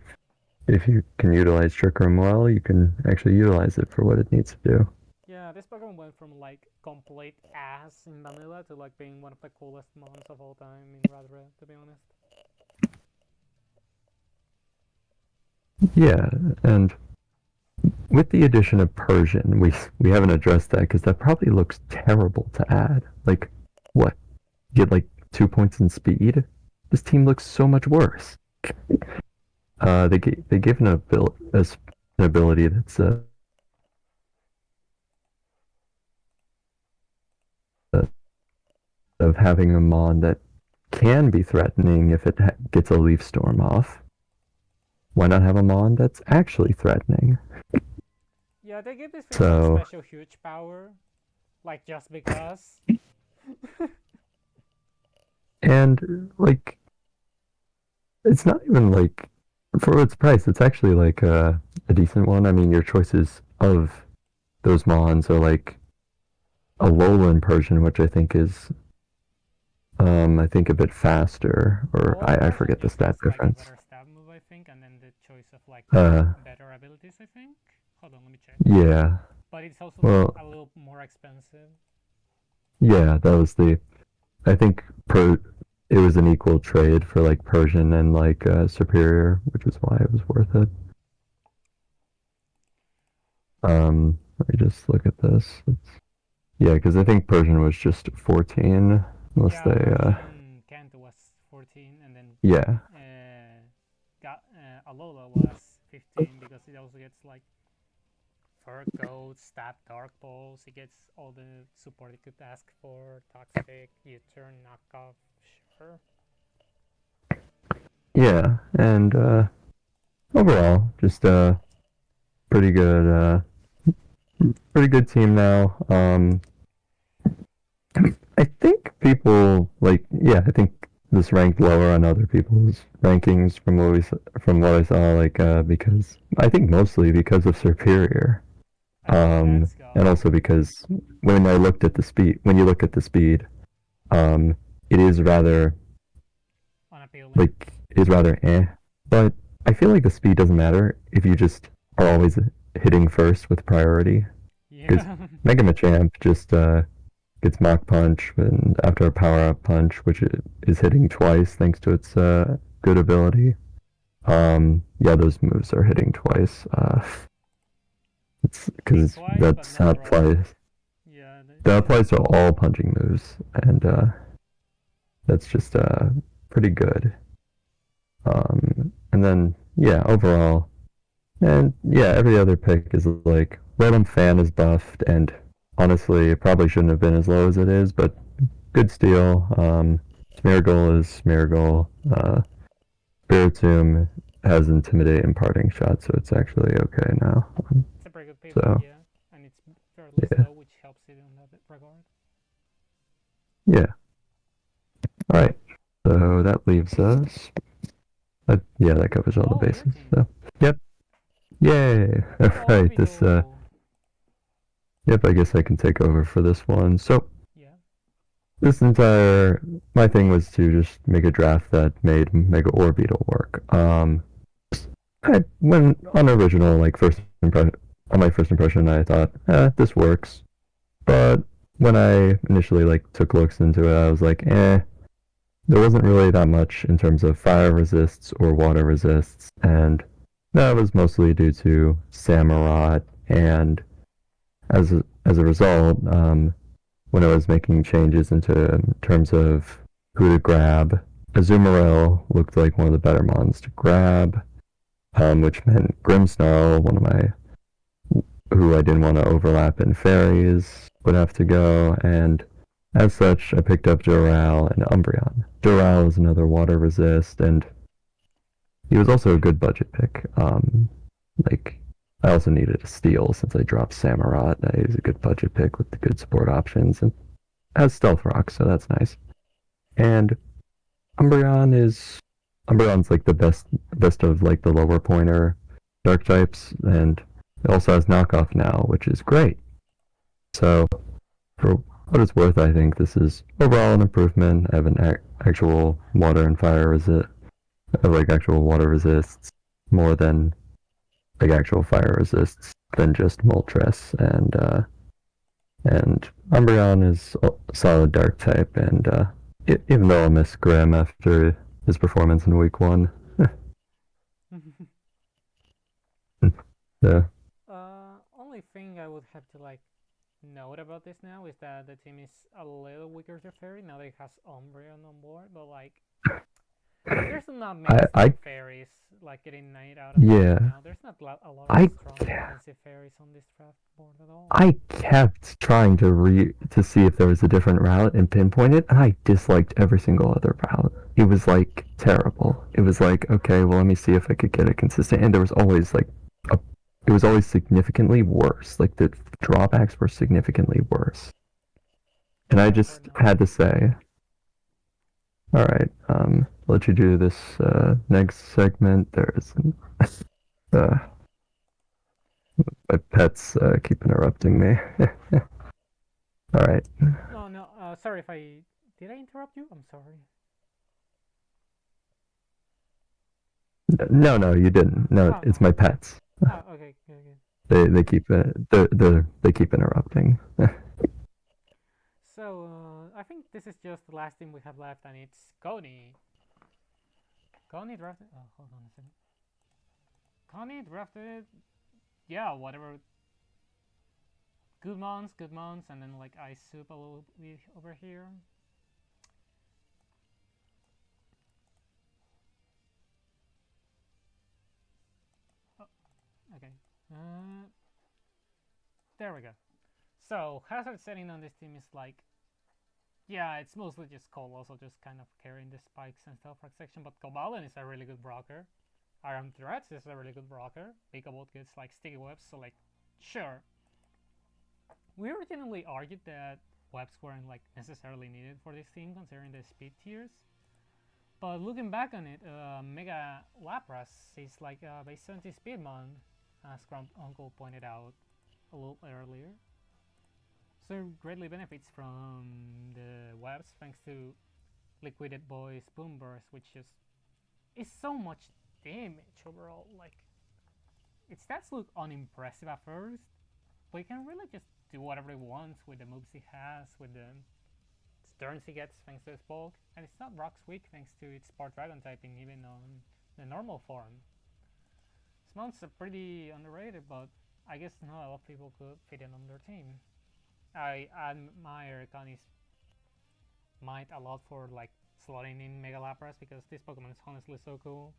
if you can utilize Trick Room well, you can actually utilize it for what it needs to do. Yeah, this Pokemon went from like complete ass in vanilla to like being one of the coolest mons of all time in Radred, to be honest. Yeah, and with the addition of Persian, we haven't addressed that because that probably looks terrible to add. Like, what? Get like 2 points in speed? This team looks so much worse. They give an ability that's of having a mon that can be threatening if it gets a leaf storm off. Why not have a mon that's actually threatening? Yeah, they give this thing some So special huge power. Like, just because. and like it's not even like for its price. It's actually like a decent one. I mean, your choices of those mons are like a Alolan Persian, which I think a bit faster, or Alolan I Persian forget the just stat has like a difference. better stab move, I think, and then the choice of like Uh, better abilities, I think. Hold on, let me check. yeah. But it's also like Well, a little more expensive. yeah, that was the. I think it was an equal trade for like Persian and like Superior, which is why it was worth it. Let me just look at this. Yeah, because I think Persian was just 14, unless Yeah, they. Persian Kanto was 14, and then Yeah, Alola was 15 because it also gets like Fur Coat, Stab, Dark Pulse. It gets all the support it could ask for. Toxic, U-turn, knockoff, sure. yeah, and overall, just pretty good team now. I think people like, yeah, I think this ranked lower on other people's rankings from what I saw, like because I think mostly because of Superior, Let's and go. also because when you look at the speed, um, it Unappealing. is rather but I feel like the speed doesn't matter if you just are always hitting first with priority, because Yeah. Mega Machamp just gets Mach Punch and after a power up punch, which is hitting twice thanks to its good ability. Yeah, those moves are hitting twice. It's Hitting because twice, but that's no how it drop. plays. Yeah, that applies to all punching moves, and that's just pretty good. And then yeah, overall, and yeah, every other pick is like Rotom Fan is buffed, and honestly, it probably shouldn't have been as low as it is, but good steal. Smeargle is Smeargle. Spiritomb has Intimidate and Parting Shot, so it's actually okay now. It's a pretty good pivot, So yeah, and it's fairly yeah, slow, which helps it in that regard. yeah. All right. So that leaves us. Yeah, that covers all the Oh, your bases. team. So yep. Yay! All right. This Orbital. Yep. I guess I can take over for this one. So Yeah. this entire my thing was to just make a draft that made Mega Orbital work. I when on original like first impression on my first impression, I thought, this works. But when I initially like took looks into it, I was like, there wasn't really that much in terms of fire resists or water resists, and that was mostly due to Samurott. And as a result, when I was making changes into terms of who to grab, Azumarill looked like one of the better mons to grab, which meant Grimmsnarl, one of my who I didn't want to overlap in fairies, would have to go, and as such, I picked up Doral and Umbreon. Doral is another water resist, and he was also a good budget pick. Like, I also needed a steal since I dropped Samurott. He was a good budget pick with the good support options, and has Stealth Rock, so that's nice. And Umbreon's like the best of like the lower pointer dark types, and it also has knockoff now, which is great. So for what it's worth, I think this is overall an improvement. I have an actual water and fire resist, like actual water resists more than like actual fire resists than just Moltres, and Umbreon is a solid dark type, and even though I'll miss Grimm after his performance in week one. Yeah. Only thing I would have to like note about this now is that the team is a little weaker to Fairy now that it has Umbreon on board, but like there's not many strong fairies like getting 9 out of 10 yeah. now. There's not a lot of I strong offensive fairies on this draft board at all. I kept trying to see if there was a different route and pinpoint it, and I disliked every single other route. It was like terrible. It was like, okay, well, let me see if I could get it consistent, and there was always like it was always significantly worse. Like the drawbacks were significantly worse, and I just had to say, all right, let you do this next segment. There's my pets keep interrupting me. All right. No, no, sorry if I did I interrupt you? I'm sorry. No, no, you didn't. No, it's my pets. Oh, okay, good. They keep they keep interrupting. So I think this is just the last team we have left, and it's Connie. Connie drafted. Oh, hold on a second. Connie drafted. Yeah, whatever. Good months, and then like Ice Soup a little bit over here. Oh, okay. There we go. So hazard setting on this team is like, yeah, it's mostly just Cole, also just kind of carrying the spikes and stuff for section. But Cobalon is a really good blocker. Iron Threats is a really good blocker. Pickabolt gets like sticky webs, so like, sure. We originally argued that webs weren't like necessarily needed for this team considering the speed tiers. But looking back on it, Mega Lapras is like a base 70 speedmon, as Grunkle pointed out a little earlier. So greatly benefits from the webs thanks to Liquided Boy's Boom Burst, which is so much damage overall. Like, its stats look unimpressive at first, but he can really just do whatever he wants with the moves he has, with the turns he gets thanks to its bulk, and it's not rocks weak thanks to its Spark Dragon typing even on the normal form. This mount's pretty underrated, but I guess not a lot of people could fit it on their team. I admire Connie's might a lot for like slotting in Mega Lapras because this Pokemon is honestly so cool.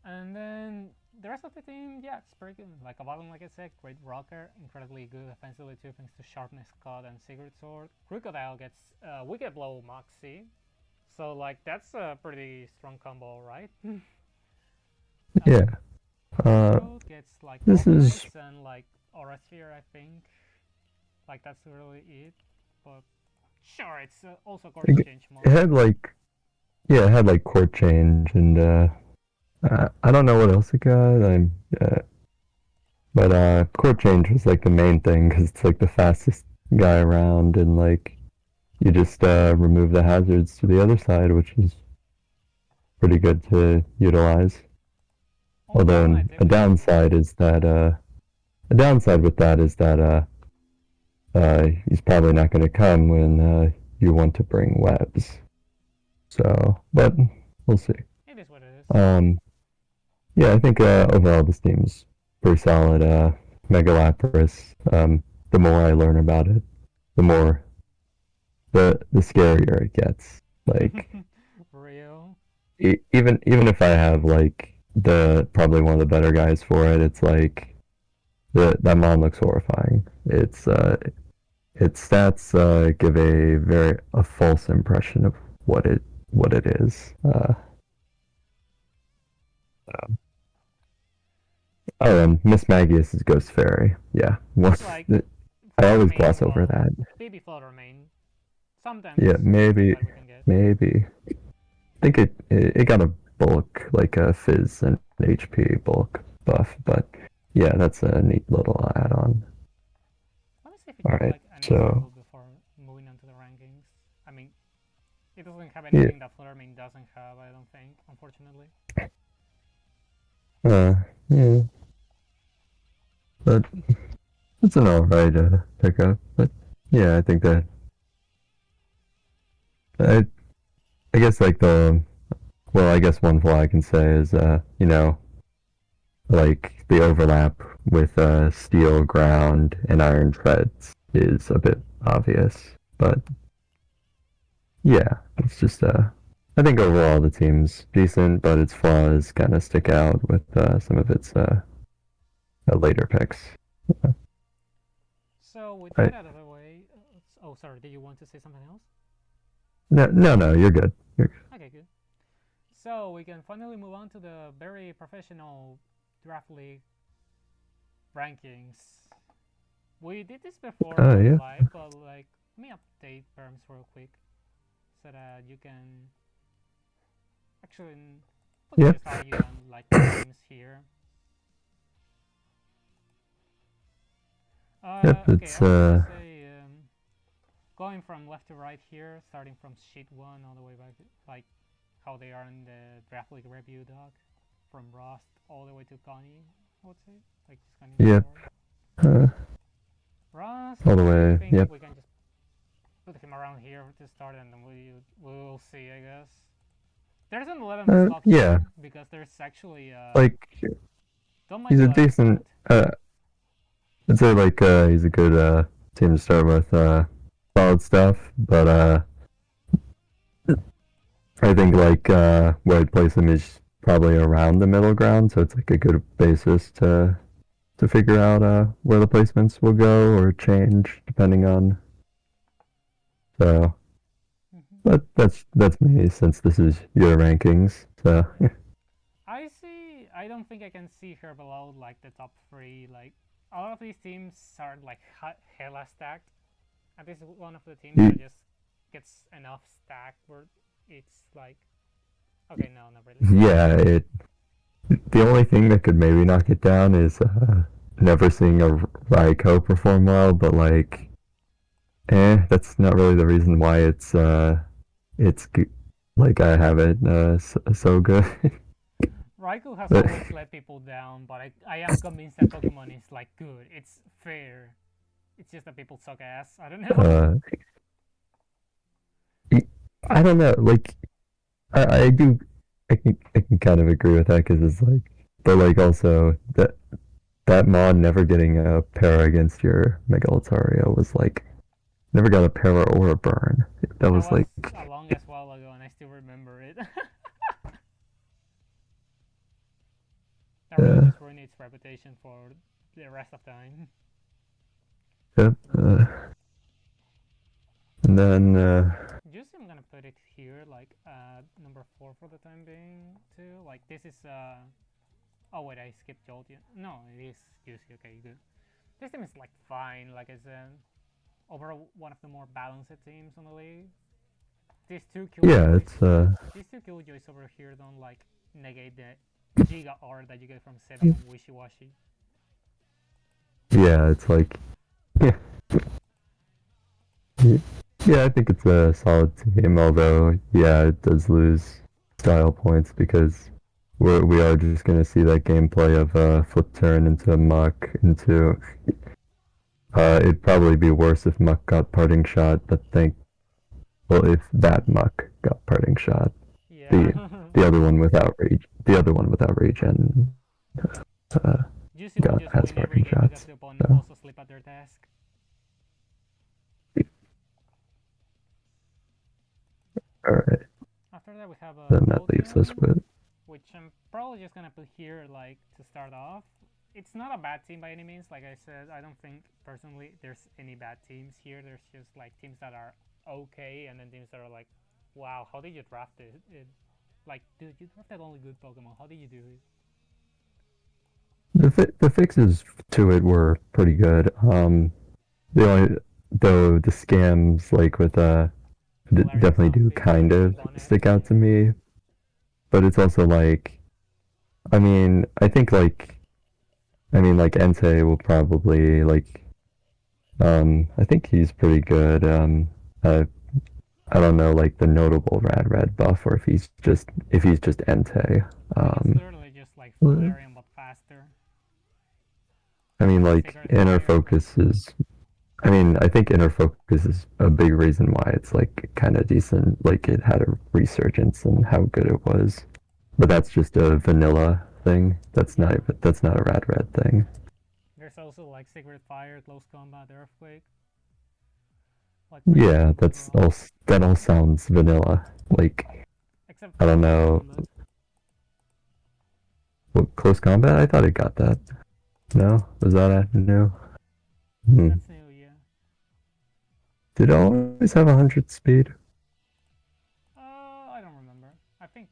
And then the rest of the team, yeah, it's pretty good. Like Avalon, like I said, great rocker, incredibly good defensively too, thanks to Sharpness Cut and Secret Sword. Crocodile gets Wicked Blow Moxie, so like that's a pretty strong combo, right? Yeah. Gets like This is Vulpix and like Aura Sphere, I think. Like that's really it. But sure, it's also course change it mode. had like yeah, it had like court change and I don't know what else it got. But court change was like the main thing because it's like the fastest guy around and like you just remove the hazards to the other side, which is pretty good to utilize. Although a downside is that a downside with that is that he's probably not going to come when you want to bring webs. So, but we'll see. It is what it is. Yeah, I think overall this team's pretty solid. Mega Lapras. The more I learn about it, the more the scarier it gets. Like real. Even if I have like the probably one of the better guys for it, it's like that mon looks horrifying. Its stats give a false impression of what it is. Oh, and Miss Magius is Ghost Fairy. Yeah, Like I always Fluttermane, gloss over that. baby Fluttermane. Sometimes Yeah, maybe, that we can get. maybe. I think it got a bulk, like a fizz and HP bulk buff, but yeah, that's a neat little add-on. Let me see if it All got right, like an so example before moving on to the rankings. I mean, it doesn't have yeah, anything that Fluttermane doesn't have, I don't think, unfortunately. yeah, but it's an alright pickup. But yeah, I think that I I guess like I guess one flaw I can say is like the overlap with steel ground and iron treads is a bit obvious, but yeah, it's just I think overall the team's decent, but its flaws kind of stick out with some of its later picks. So with I, that out of the way, oh sorry, did you want to say something else? no, you're good. You're good. Okay, good. So we can finally move on to the very professional draft league rankings. We did this before on Yeah. live, but like let me update terms real quick so that you can actually we can Yep. just argue on like the teams here. Yep. Okay, It's I was gonna say going from left to right here, starting from sheet 1 all the way back, like how they are in the draft league review doc, from Rust all the way to Connie, I would say, like just Connie. Yep. Rust, All the I way. think Yep. we can just put him around here to start, and then we'll see, I guess. There's an 11th slot Yeah. here because there's actually Like don't mind he's a the 11th decent. slot. I'd say like he's a good team to start with. Solid stuff, but I think like where I'd place him is probably around the middle ground, so it's like a good basis to figure out where the placements will go or change depending on. So, but that's me since this is your rankings. So I don't think I can see her below like the top 3. Like a lot of these teams are like hella stacked, and this is one of the teams that just gets enough stack where it's like, okay, no, not really. yeah, the only thing that could maybe knock it down is never seeing a Raikou perform well, but like, that's not really the reason why it's like I have it so good. Raikou has But always let people down, but I am convinced that Pokemon is like good. It's fair. It's just that people suck ass. I don't know. I don't know. Like I do. I can kind of agree with that because it's like, but like also that that mod never getting a para against your Megalitario was like never got a para or a burn. That That was was like a longest while ago, and I still remember it. That really uh, just ruined its reputation for the rest of time. yep. And then Just I'm gonna put it here, like number 4 for the time being, too. Like this is oh wait, I skipped Jolteon. No, it is Juicy. Okay, good. This team is like fine, like I said. Overall, one of the more balanced teams on the league. These two yeah, Killjoys, it's these two Killjoys over here don't like negate the Giga R that you get from setting on Wishy Washy. yeah, it's like yeah, yeah. I think it's a solid team. Although yeah, it does lose style points because we are just gonna see that gameplay of flip turn into muck into. It'd probably be worse if muck got parting shot, but think well if that muck got parting shot. Yeah. The the other one without rage, the other one without regen, uh, Juicy will got just has win every parting game because shots. the opponent So also sleep at their task. all right, After that, we have a then that leaves us Jolteon, with which I'm probably just gonna put here, like to start off. It's not a bad team by any means. Like I said, I don't think personally there's any bad teams here. There's just like teams that are okay, and then teams that are like, wow, how did you draft it? Like, dude, you drafted only good Pokemon. How did you do it? the fixes to it were pretty good. The only though the scams like with Galarian definitely do Sunfish kind and of Bonnet, stick out yeah. to me, but it's also like I mean I think like I mean like Entei will probably like I think he's pretty good. I don't know like the notable rad red buff or if he's just Entei. I think it's Um, literally just like Galarian but faster. I mean And like Sacred inner Fire, like, focus is. I mean I think inner focus is a big reason why it's like kind of decent. Like it had a resurgence and how good it was, but that's just a vanilla thing. yeah. That's not a rad red thing. There's also like Sacred Fire, Close Combat, Earthquake. Like pretty Yeah, decent overall. that all sounds vanilla. Like Except I for don't Close know Combat. what close combat. I thought it got that. No, was that a new? Hmm. That's new, yeah. Did it always have 100 speed? I don't remember. I think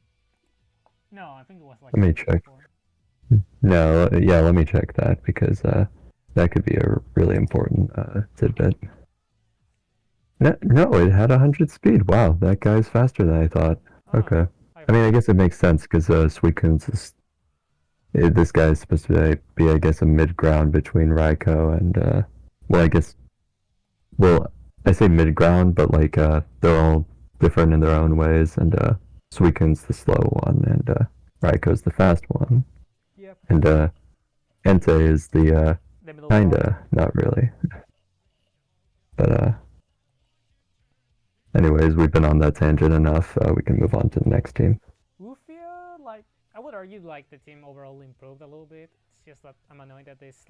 no, I think it was like Let me 100 check. before. No, yeah, let me check that because that could be a really important tidbit. No, no, it had 100 speed. Wow, that guy's faster than I thought. Oh, Okay. I I mean, I forgot. guess it makes sense because Suicune's this guy is supposed to be, I guess, a mid ground between Raikou and well, I guess, well, I say mid ground, but like they're all different in their own ways, and Suicune's the slow one, and Raikou's the fast one, Yep. and Entei is the The middle ground. kinda not really, but anyways, we've been on that tangent enough. We can move on to the next team. Lufia, like, I would argue like the team overall improved a little bit. It's just that I'm annoyed that this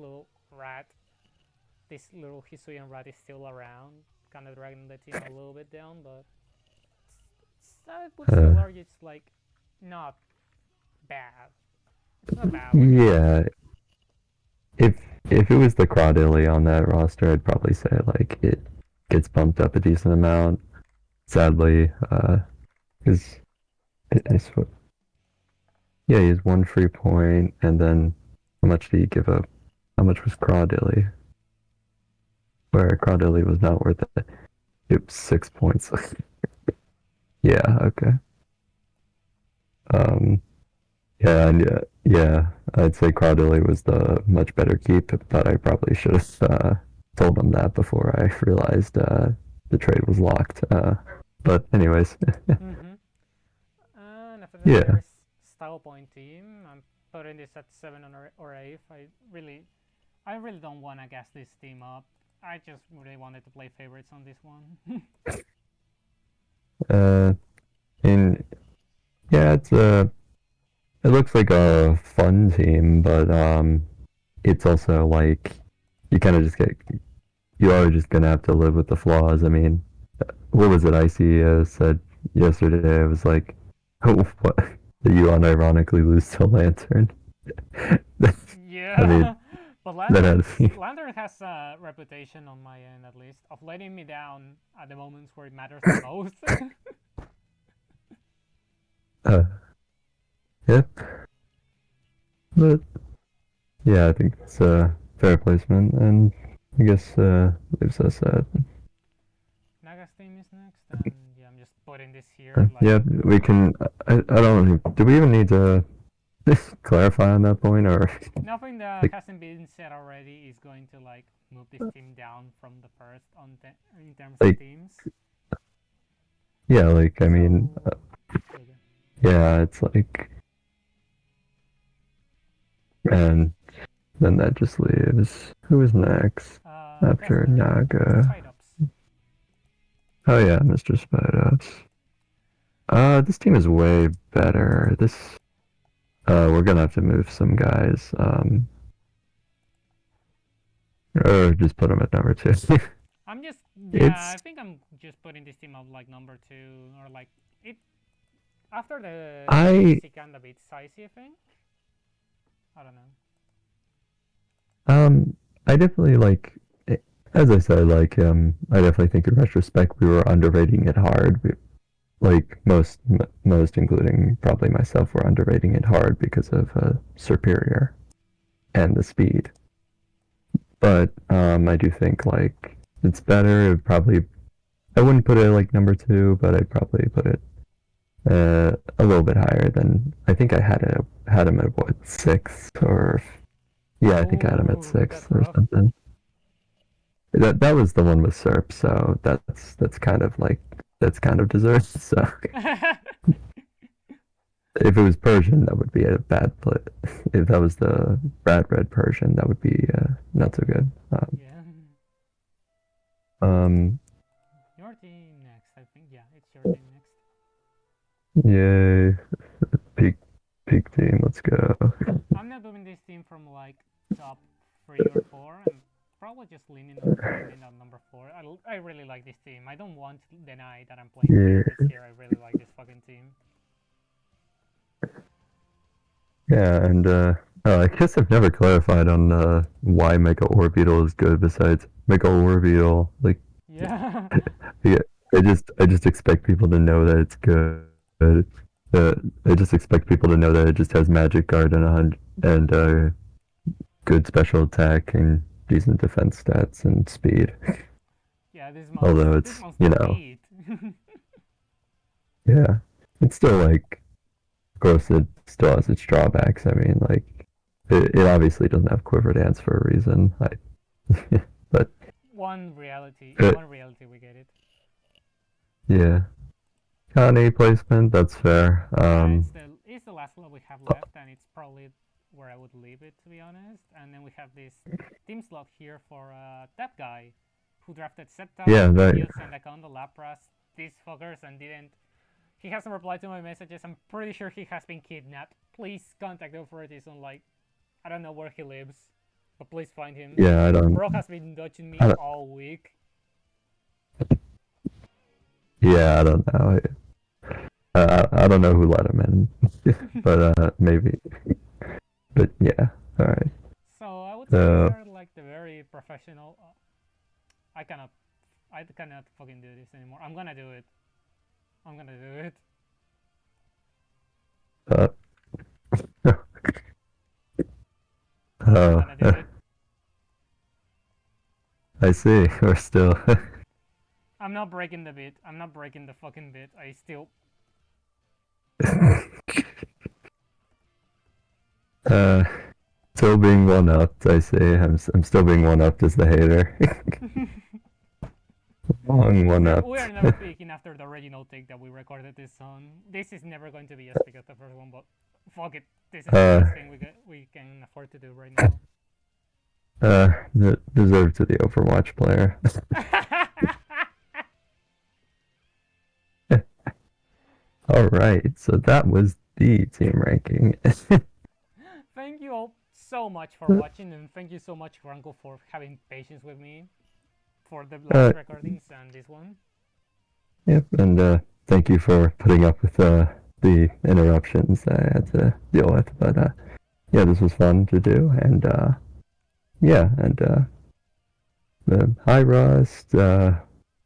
little Hisuian rat is still around, kind of dragging the team a little bit down, but I would Uh, still argue it's like not bad. It's not bad, like it's yeah, if if it was the Crawdilly on that roster, I'd probably say like it gets bumped up a decent amount. Sadly, because it's yeah, he has one free point, and then how much did he give up? How much was Crawdilly? Where Crawdilly was not worth it. It was 6 points. Yeah, okay. Um, yeah, and yeah, I'd say Crawdilly was the much better keep, but I probably should have told him that before I realized the trade was locked. But anyways, mm-hmm. And after that, yeah. there's Style Point Team. I'm putting this at 7 or 8. I really don't want to gas this team up. I just really wanted to play favorites on this one. Uh, and yeah, it looks like a fun team, but it's also like you kind of just get you are just gonna have to live with the flaws. I mean, what was it? Icy said yesterday. It was like, oh, what? That you unironically lose to Lantern. I mean, Yeah, but that had Lantern has a reputation on my end at least of letting me down at the moments where it matters the most. uh, yep. But yeah, I think it's a fair placement, and I guess leaves us at Naga's team is next, and yeah, I'm just putting this here. Like, yeah. We can. I don't. Do we even need to clarify on that point, or nothing that like hasn't been said already is going to like move this team down from the first in terms of like teams. yeah, like I mean, So, okay. yeah, it's like, and then that just leaves. Who is next after Kessler, Mr. Naga? Spideops. Oh yeah, Mr. Spidos. This team is way better. We're gonna have to move some guys. Or just put them at number two. I'm just yeah. It's I think I'm just putting this team up like number 2 or like it after the I basic and a bit sizey thing. I don't know. I definitely like, as I said, like I definitely think in retrospect we were underrating it hard. Like most, including probably myself, were underrating it hard because of Superior and the speed. But I do think like it's better. It probably I wouldn't put it like number two, but I'd probably put it a little bit higher than I think I had him at what, six or yeah, I think I had him at Oh, six that's or rough. something. That was the one with Serp, so that's kind of like that's kind of deserved. So if it was Persian, that would be a bad play. If that was the Brad Red Persian, that would be not so good. Yeah. Um, Your team next. I think yeah, it's your team next. yay, peak peak team, let's go. I'm not moving this team from like top 3 or 4. I'm probably just leaning on putting it on number 4. I really like this team. I don't want to deny that I'm playing Yeah, favorites here. I really like this fucking team. yeah, and I guess I've never clarified on why Mega Orbeetle is good. Besides Mega Orbeetle, like Yeah. yeah, I just expect people to know that it's good. Uh, I just expect people to know that it just has Magic Guard and good special attack and decent defense stats and speed. Yeah, Although this it's, monster beat. yeah, it's still like, of course, it still has its drawbacks. I mean, like, it obviously doesn't have Quiver Dance for a reason. But it, one reality we get it. yeah, Connie placement, that's fair. Yeah, it's the last slot we have left, and it's probably where I would leave it to be honest. And then we have this team slot here for that guy who drafted Yeah, Sceptile, that, Heal, Sendaconda, Lapras, these fuckers, and didn't. He hasn't replied to my messages. I'm pretty sure he has been kidnapped. Please contact the authorities on like I don't know where he lives, but please find him. yeah, Bro has been dodging me I don't, all week. yeah, I don't know. I don't know who let him in, but maybe. But yeah, all right. So I would say we So are like the very professional. I cannot, I cannot fucking do this anymore. I'm gonna do it. I'm gonna do it. uh, I'm oh, gonna do it. I see. We're still. I'm not breaking the bit. I'm not breaking the fucking bit. I still. uh, Still being one upped. I say I'm still being one upped as the hater. Long one We upped. are never peaking after the original take that we recorded this on. This is never going to be as big as the first one, but fuck it. This is the uh, best thing we can afford to do right now. Deserved to the Overwatch player. All right, so that was the team ranking. Thank you all so much for watching, and thank you so much, Grunkle, for having patience with me for the Uh, last recordings and this one. yep, and thank you for putting up with the interruptions I had to deal with. But yeah, this was fun to do, and yeah, and hi, Rust.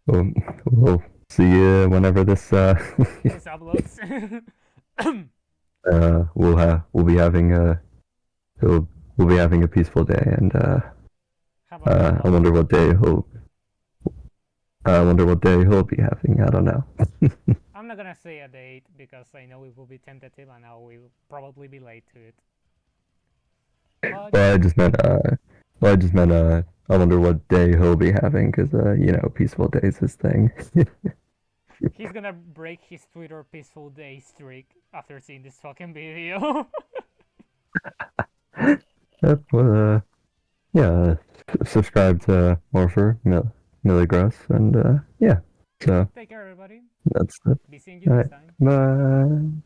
We'll see you whenever this This uploads. we'll be having a we'll be having a peaceful day, and Have a good I one. wonder what day he'll be having. I don't know. I'm not gonna say a date because I know it will be tentative and I will probably be late to it. But Well, I just meant I wonder what day he'll be having, because you know, peaceful day's his thing. he's gonna break his Twitter peaceful day streak after seeing this fucking video. Yep. Yeah. Subscribe to Morpher Milligross, and yeah. So Take care, everybody. that's it. Be seeing you All next right. time. Bye.